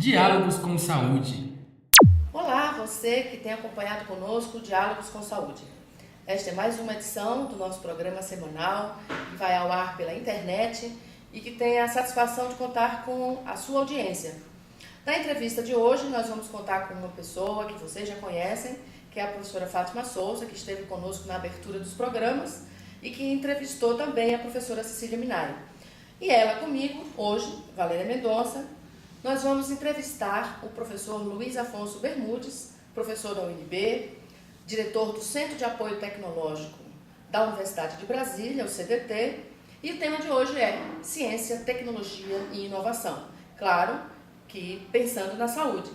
Diálogos com Saúde. Olá, você que tem acompanhado conosco o Diálogos com Saúde. Esta é mais uma edição do nosso programa semanal, que vai ao ar pela internet e que tem a satisfação de contar com a sua audiência. Na entrevista de hoje, nós vamos contar com uma pessoa que vocês já conhecem, que é a professora Fátima Souza, que esteve conosco na abertura dos programas e que entrevistou também a professora Cecília Minari. E ela comigo, hoje, Valéria Mendonça, nós vamos entrevistar o professor Luiz Afonso Bermudes, professor da UNB, diretor do Centro de Apoio Tecnológico da Universidade de Brasília, o CDT, e o tema de hoje é Ciência, Tecnologia e Inovação. Claro que pensando na saúde.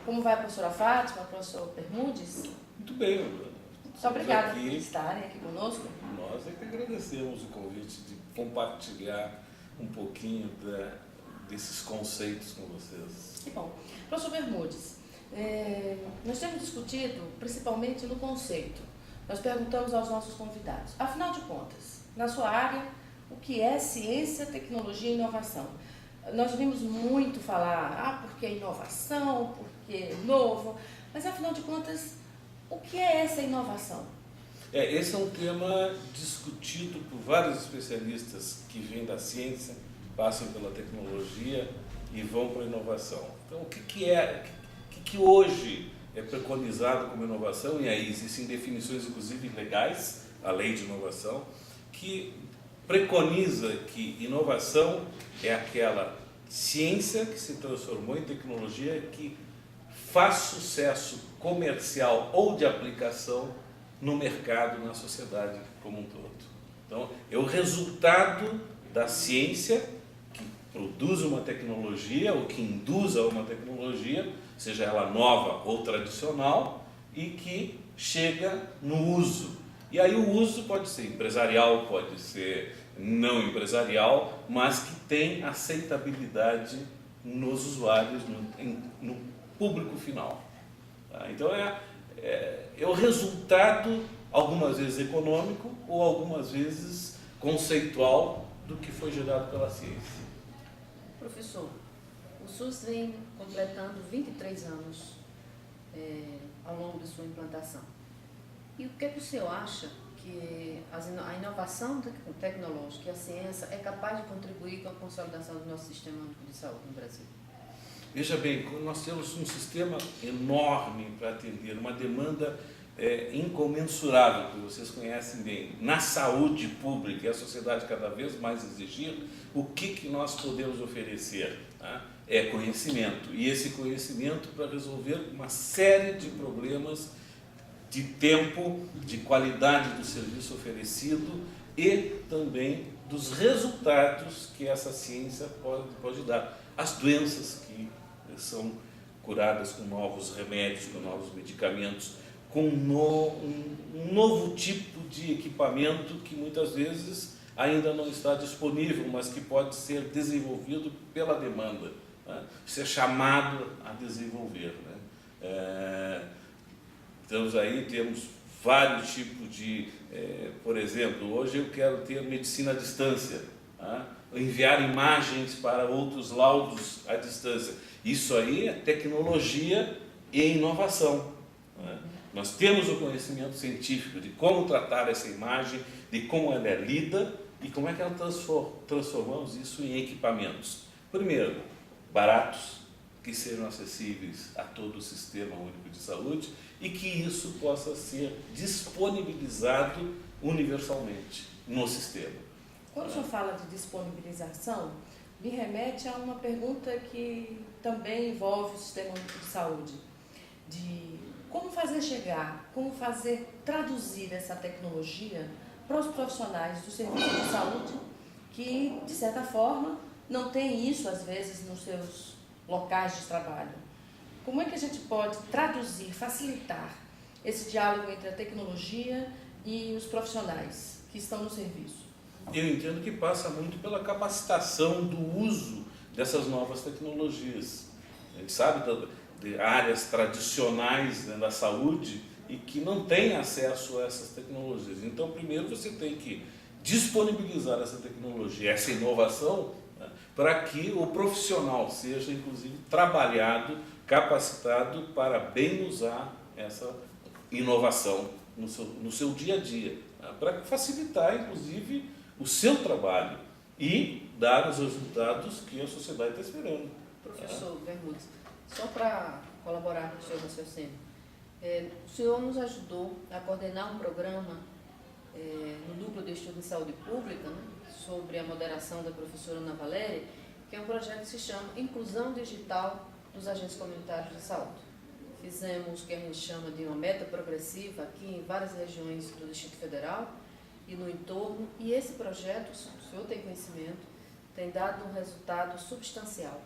Como vai a professora Fátima, o professor Bermudes? Muito bem, Muito obrigada por estarem aqui conosco. Nós é que agradecemos o convite de compartilhar um pouquinho desses conceitos com vocês. Que bom. Professor Bermudes, nós temos discutido principalmente no conceito. Nós perguntamos aos nossos convidados, afinal de contas, na sua área, o que é ciência, tecnologia e inovação? Nós ouvimos muito falar, porque é inovação, porque é novo, mas afinal de contas, o que é essa inovação? Esse é um tema discutido por vários especialistas que vêm da ciência, passam pela tecnologia e vão para a inovação. Então, o que hoje é preconizado como inovação, e aí existem definições, inclusive legais, a lei de inovação, que preconiza que inovação é aquela ciência que se transformou em tecnologia que faz sucesso comercial ou de aplicação no mercado, na sociedade como um todo. Então, é o resultado da ciência que produz uma tecnologia ou que induz a uma tecnologia, seja ela nova ou tradicional, e que chega no uso. E aí o uso pode ser empresarial, pode ser não empresarial, mas que tem aceitabilidade nos usuários, no público final. Então é o resultado, algumas vezes econômico ou algumas vezes conceitual, do que foi gerado pela ciência. Professor, o SUS vem completando 23 anos ao longo de sua implantação. E o que o senhor acha que a inovação tecnológica e a ciência é capaz de contribuir com a consolidação do nosso sistema único de saúde no Brasil? Veja bem, nós temos um sistema enorme para atender, uma demanda incomensurável, que vocês conhecem bem, na saúde pública, e a sociedade cada vez mais exigir, o que nós podemos oferecer? Tá? É conhecimento, e esse conhecimento para resolver uma série de problemas de tempo, de qualidade do serviço oferecido e também dos resultados que essa ciência pode dar. As doenças que são curadas com novos remédios, com novos medicamentos, com um novo tipo de equipamento que muitas vezes ainda não está disponível, mas que pode ser desenvolvido pela demanda, né? Ser chamado a desenvolver, né? Temos vários tipos de, por exemplo, hoje eu quero ter medicina à distância, tá? Enviar imagens para outros laudos à distância. Isso aí é tecnologia e inovação, né? Nós temos o conhecimento científico de como tratar essa imagem, de como ela é lida e como é que transformamos isso em equipamentos. Primeiro, baratos, que sejam acessíveis a todo o Sistema Único de Saúde e que isso possa ser disponibilizado universalmente no sistema. Quando o senhor fala de disponibilização, me remete a uma pergunta que também envolve o Sistema Único de Saúde, de como fazer chegar, como fazer traduzir essa tecnologia para os profissionais do serviço de saúde que, de certa forma, não têm isso, às vezes, nos seus locais de trabalho. Como é que a gente pode traduzir, facilitar esse diálogo entre a tecnologia e os profissionais que estão no serviço? Eu entendo que passa muito pela capacitação do uso dessas novas tecnologias. A gente sabe de áreas tradicionais, né, da saúde e que não têm acesso a essas tecnologias. Então, primeiro você tem que disponibilizar essa tecnologia, essa inovação né, para que o profissional seja, inclusive, trabalhado, capacitado para bem usar essa inovação no seu dia a dia, né, para facilitar, inclusive, o seu trabalho e dar os resultados que a sociedade está esperando. Professor Bermudes, só para colaborar com o seu raciocínio, o senhor nos ajudou a coordenar um programa no Núcleo de Estudo em Saúde Pública, né, sobre a moderação da professora Ana Valéria, que é um projeto que se chama Inclusão Digital dos Agentes Comunitários de Saúde. Fizemos o que a gente chama de uma meta progressiva aqui em várias regiões do Distrito Federal e no entorno, e esse projeto, o senhor tem conhecimento, tem dado um resultado substancial,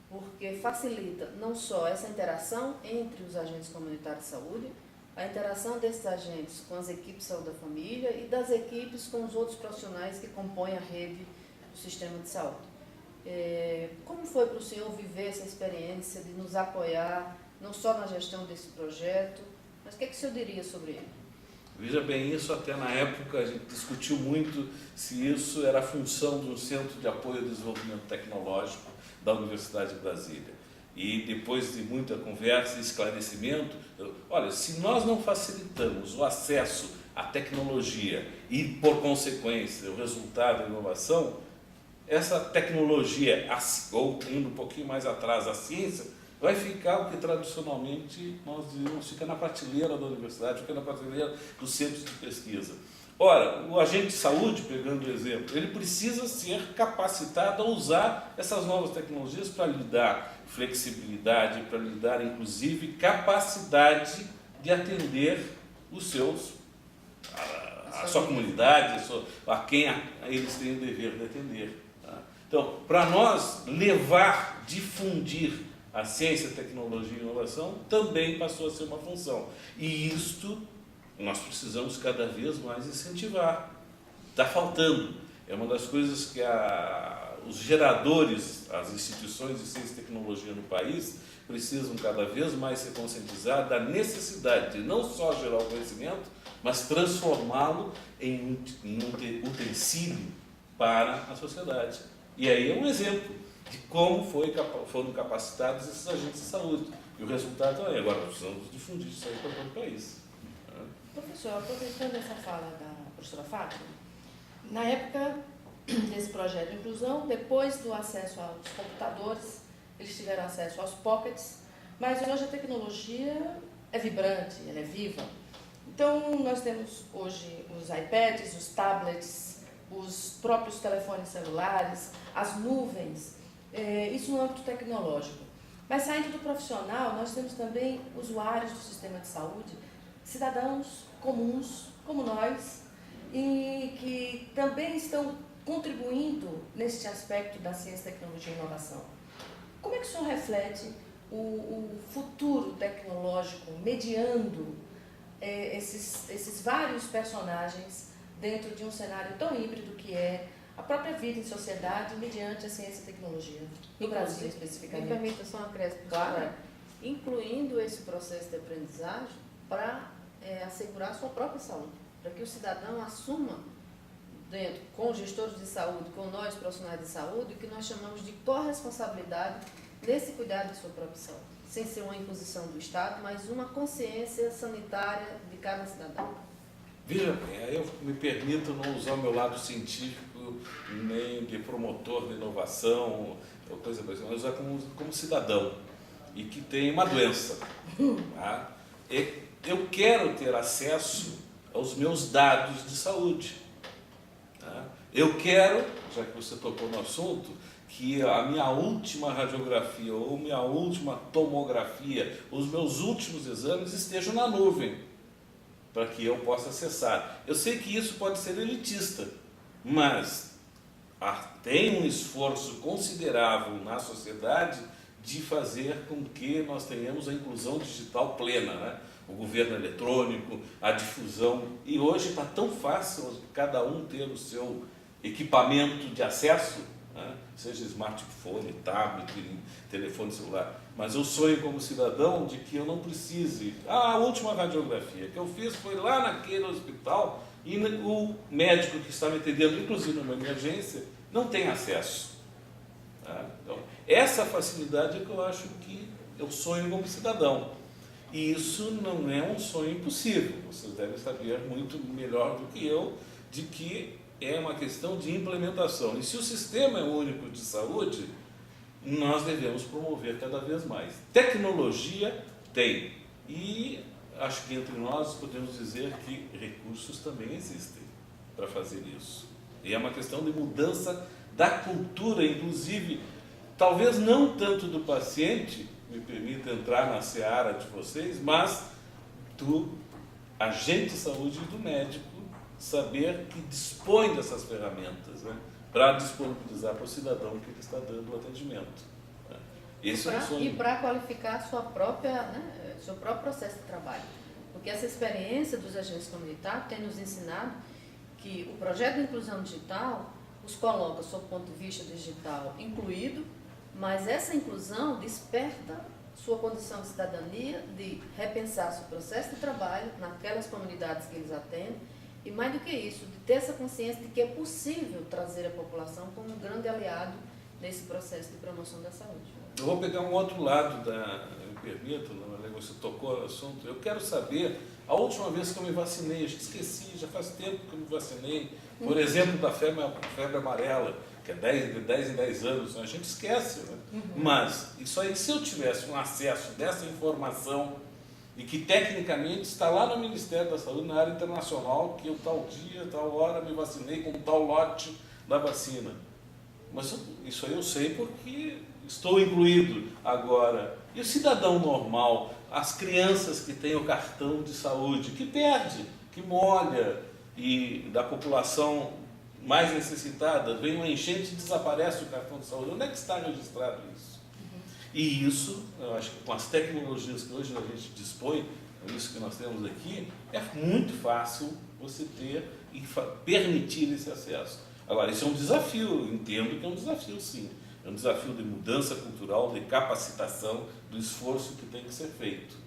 porque facilita não só essa interação entre os agentes comunitários de saúde, a interação desses agentes com as equipes de saúde da família e das equipes com os outros profissionais que compõem a rede do sistema de saúde. Como foi para o senhor viver essa experiência de nos apoiar, não só na gestão desse projeto, mas o que o senhor diria sobre ele? Veja bem, isso até na época a gente discutiu muito se isso era função de um Centro de Apoio ao Desenvolvimento Tecnológico da Universidade de Brasília. E depois de muita conversa e esclarecimento, olha, se nós não facilitamos o acesso à tecnologia e, por consequência, o resultado da inovação, essa tecnologia, ou indo um pouquinho mais atrás, a ciência, vai ficar o que tradicionalmente nós dizemos, fica na prateleira da universidade, fica na prateleira dos centros de pesquisa. Ora, o agente de saúde, pegando o exemplo, ele precisa ser capacitado a usar essas novas tecnologias para lhe dar flexibilidade, para lhe dar, inclusive, capacidade de atender os seus, a sua comunidade, a quem eles têm o dever de atender. Tá? Então, para nós levar, difundir a ciência, tecnologia e inovação também passou a ser uma função. E isto nós precisamos cada vez mais incentivar. Está faltando. É uma das coisas que os geradores, as instituições de ciência e tecnologia no país, precisam cada vez mais se conscientizar da necessidade de não só gerar o conhecimento, mas transformá-lo em um utensílio para a sociedade. E aí é um exemplo de como foram capacitados esses agentes de saúde. E o resultado é, agora precisamos difundir isso aí para todo o país. Professor, aproveitando essa fala da professora Fátima, na época desse projeto de inclusão, depois do acesso aos computadores, eles tiveram acesso aos pockets, mas hoje a tecnologia é vibrante, ela é viva. Então, nós temos hoje os iPads, os tablets, os próprios telefones celulares, as nuvens, isso no âmbito tecnológico. Mas saindo do profissional, nós temos também usuários do sistema de saúde, cidadãos comuns, como nós, e que também estão contribuindo neste aspecto da ciência, tecnologia e inovação. Como é que o senhor reflete o futuro tecnológico mediando esses vários personagens dentro de um cenário tão híbrido que é a própria vida em sociedade mediante a ciência e tecnologia, no Brasil especificamente? Me permita só uma acréscimo, claro, incluindo esse processo de aprendizagem para assegurar a sua própria saúde, para que o cidadão assuma, com os gestores de saúde, com nós profissionais de saúde, o que nós chamamos de corresponsabilidade nesse cuidado da sua própria saúde, sem ser uma imposição do Estado, mas uma consciência sanitária de cada cidadão. Veja bem, eu me permito não usar o meu lado científico, nem de promotor de inovação, ou coisa assim, mas usar como cidadão, e que tem uma doença. Tá? Eu quero ter acesso aos meus dados de saúde. Tá? Eu quero, já que você tocou no assunto, que a minha última radiografia ou minha última tomografia, os meus últimos exames estejam na nuvem, para que eu possa acessar. Eu sei que isso pode ser elitista, mas tem um esforço considerável na sociedade de fazer com que nós tenhamos a inclusão digital plena, né? O governo eletrônico, a difusão, e hoje está tão fácil cada um ter o seu equipamento de acesso, né? Seja smartphone, tablet, telefone celular, mas eu sonho como cidadão de que eu não precise, a última radiografia que eu fiz foi lá naquele hospital e o médico que está me atendendo, inclusive numa emergência, não tem acesso. Tá? Então, essa facilidade é que eu acho que eu sonho como cidadão. E isso não é um sonho impossível. Vocês devem saber muito melhor do que eu de que é uma questão de implementação. E se o Sistema Único de Saúde, nós devemos promover cada vez mais. Tecnologia tem. E acho que entre nós podemos dizer que recursos também existem para fazer isso. E é uma questão de mudança da cultura, inclusive, talvez não tanto do paciente, me permita entrar na seara de vocês, mas do agente de saúde e do médico saber que dispõe dessas ferramentas, né, para disponibilizar para o cidadão que ele está dando o atendimento. Né. Esse é um sonho. E para qualificar a sua própria, né, seu próprio processo de trabalho. Porque essa experiência dos agentes comunitários tem nos ensinado que o projeto de inclusão digital os coloca, sob o ponto de vista digital, incluído, mas essa inclusão desperta sua condição de cidadania, de repensar seu processo de trabalho naquelas comunidades que eles atendem, e mais do que isso, de ter essa consciência de que é possível trazer a população como um grande aliado nesse processo de promoção da saúde. Eu vou pegar um outro lado me permita, você tocou no assunto, eu quero saber, a última vez que eu me vacinei, eu esqueci, já faz tempo que eu me vacinei, por exemplo, da febre amarela, que é de 10 em 10 anos, a gente esquece, né? Mas isso aí, se eu tivesse um acesso dessa informação, e que tecnicamente está lá no Ministério da Saúde, na área internacional, que eu tal dia, tal hora me vacinei com tal lote da vacina. Mas isso aí eu sei porque estou incluído agora. E o cidadão normal, as crianças que têm o cartão de saúde, que perde, que molha, e da população mais necessitada, vem uma enchente e desaparece o cartão de saúde. Onde é que está registrado isso? E isso, eu acho que com as tecnologias que hoje a gente dispõe, isso que nós temos aqui, é muito fácil você ter e permitir esse acesso. Agora, isso é um desafio, eu entendo que é um desafio sim. É um desafio de mudança cultural, de capacitação, do esforço que tem que ser feito.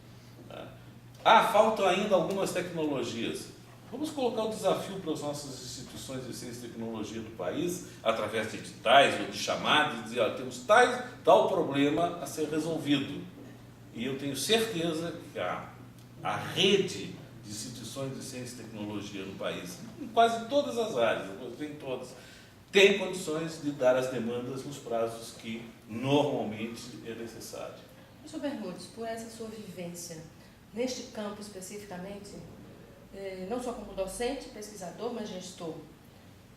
Faltam ainda algumas tecnologias. Vamos colocar o desafio para as nossas instituições de ciência e tecnologia do país, através de editais ou de chamadas, dizer, olha, temos tal problema a ser resolvido. E eu tenho certeza que a rede de instituições de ciência e tecnologia no país, em quase todas as áreas, em todas, tem condições de dar as demandas nos prazos que normalmente é necessário. Professor Bermudes, por essa sua vivência neste campo especificamente, não só como docente, pesquisador, mas gestor,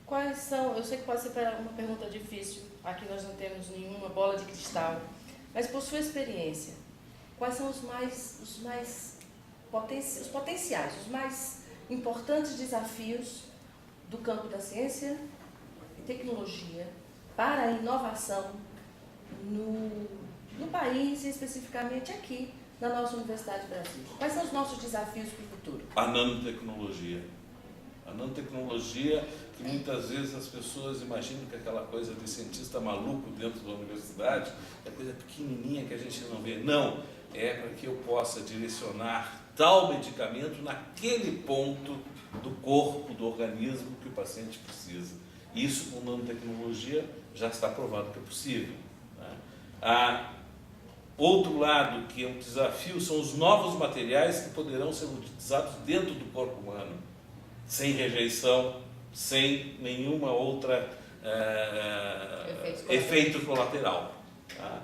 quais são, eu sei que pode ser uma pergunta difícil, aqui nós não temos nenhuma bola de cristal, mas por sua experiência, quais são os potenciais, os mais importantes desafios do campo da ciência e tecnologia para a inovação no país e especificamente aqui na nossa Universidade de Brasília? Quais são os nossos desafios para o futuro? A nanotecnologia. A nanotecnologia, que muitas vezes as pessoas imaginam que é aquela coisa de cientista maluco dentro da universidade, é coisa pequenininha que a gente não vê. Não, é para que eu possa direcionar tal medicamento naquele ponto do corpo, do organismo que o paciente precisa. Isso com nanotecnologia já está provado que é possível. Né? Outro lado que é um desafio são os novos materiais que poderão ser utilizados dentro do corpo humano, sem rejeição, sem nenhuma outra efeito colateral. Tá?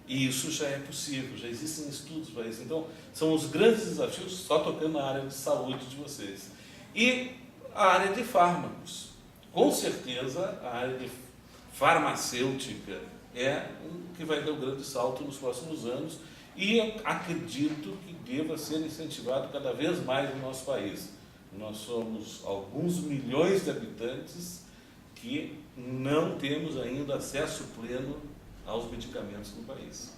E isso já é possível, já existem estudos para isso. Então, são os grandes desafios, só tocando na área de saúde de vocês. E a área de fármacos. Com certeza, a área de farmacêutica é o que vai dar o grande salto nos próximos anos e acredito que deva ser incentivado cada vez mais no nosso país. Nós somos alguns milhões de habitantes que não temos ainda acesso pleno aos medicamentos no país.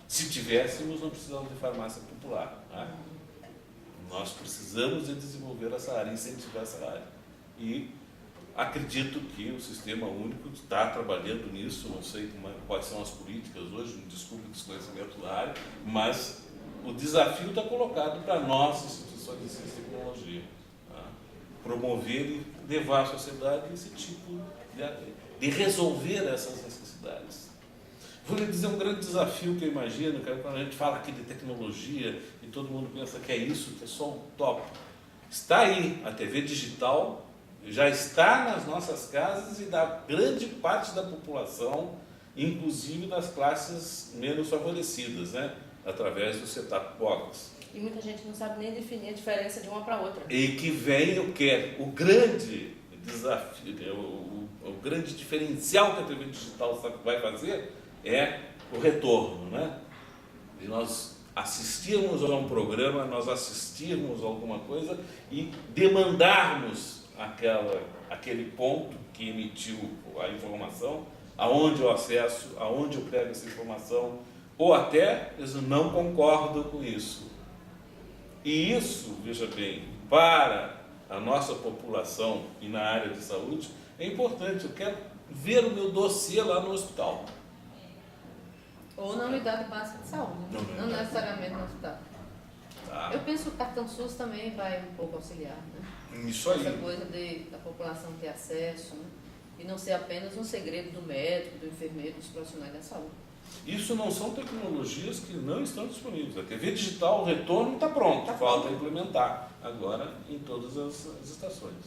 Se tivéssemos, não precisamos de farmácia popular. Tá? Nós precisamos de desenvolver essa área, incentivar essa área. E acredito que o Sistema Único está trabalhando nisso, não sei quais são as políticas hoje, desculpe o desconhecimento da área, mas o desafio está colocado para nós, instituições de ciência e tecnologia, tá? Promover e levar à sociedade esse tipo de resolver essas necessidades. Vou lhe dizer um grande desafio que eu imagino, que é quando a gente fala aqui de tecnologia e todo mundo pensa que é isso, que é só um tópico. Está aí, a TV digital já está nas nossas casas e da grande parte da população, inclusive das classes menos favorecidas, né? Através do set-top box. E muita gente não sabe nem definir a diferença de uma para outra. E que vem o que? O grande desafio, o grande diferencial que a TV digital vai fazer é o retorno, né? De nós assistirmos a um programa, nós assistirmos a alguma coisa e demandarmos aquele ponto que emitiu a informação, aonde eu acesso, aonde eu pego essa informação, ou até eu não concordo com isso. E isso, veja bem, para a nossa população e na área de saúde, é importante. Eu quero ver o meu dossiê lá no hospital. Ou na unidade básica de saúde, não necessariamente no hospital. Tá? Eu penso que o cartão SUS também vai um pouco auxiliar, né? Isso aí. Essa coisa da população ter acesso, né? E não ser apenas um segredo do médico, do enfermeiro, dos profissionais da saúde. Isso não são tecnologias que não estão disponíveis. A TV digital, o retorno está pronto, falta implementar agora em todas as estações.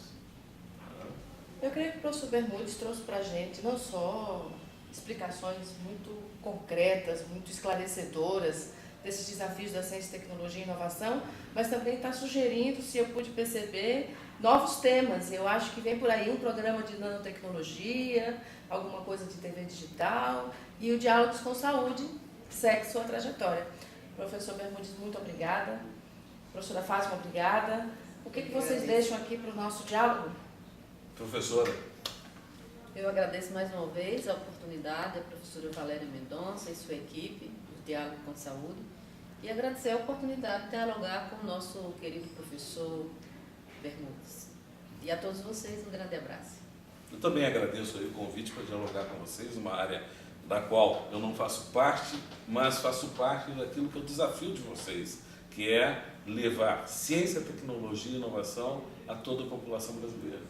Eu creio que o professor Bermudes trouxe para a gente não só explicações muito concretas, muito esclarecedoras desses desafios da ciência, tecnologia e inovação, mas também está sugerindo, se eu pude perceber, novos temas. Eu acho que vem por aí um programa de nanotecnologia, alguma coisa de TV digital e o Diálogos com Saúde segue sua trajetória. Professor Bermudes, muito obrigada. Professora Fátima, obrigada. O que vocês deixam aqui para o nosso diálogo? Professora. Eu agradeço mais uma vez a oportunidade, a professora Valéria Mendonça e sua equipe do Diálogo com Saúde, e agradecer a oportunidade de dialogar com o nosso querido professor Bermudes. E a todos vocês, um grande abraço. Eu também agradeço aí o convite para dialogar com vocês, uma área da qual eu não faço parte, mas faço parte daquilo que é o desafio de vocês, que é levar ciência, tecnologia e inovação a toda a população brasileira.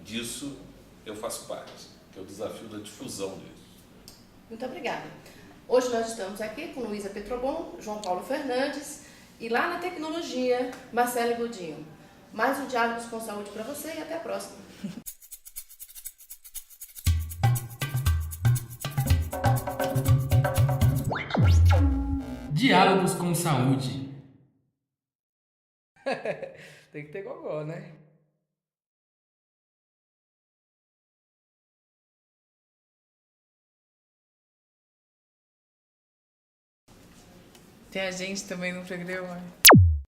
Disso eu faço parte, que é o desafio da difusão disso. Muito obrigada. Hoje nós estamos aqui com Luísa Petrobon, João Paulo Fernandes e lá na tecnologia, Marcelo Godinho. Mais um Diálogos com Saúde para você e até a próxima. Diálogos com Saúde. Tem que ter gogó, né? Tem a gente também no programa.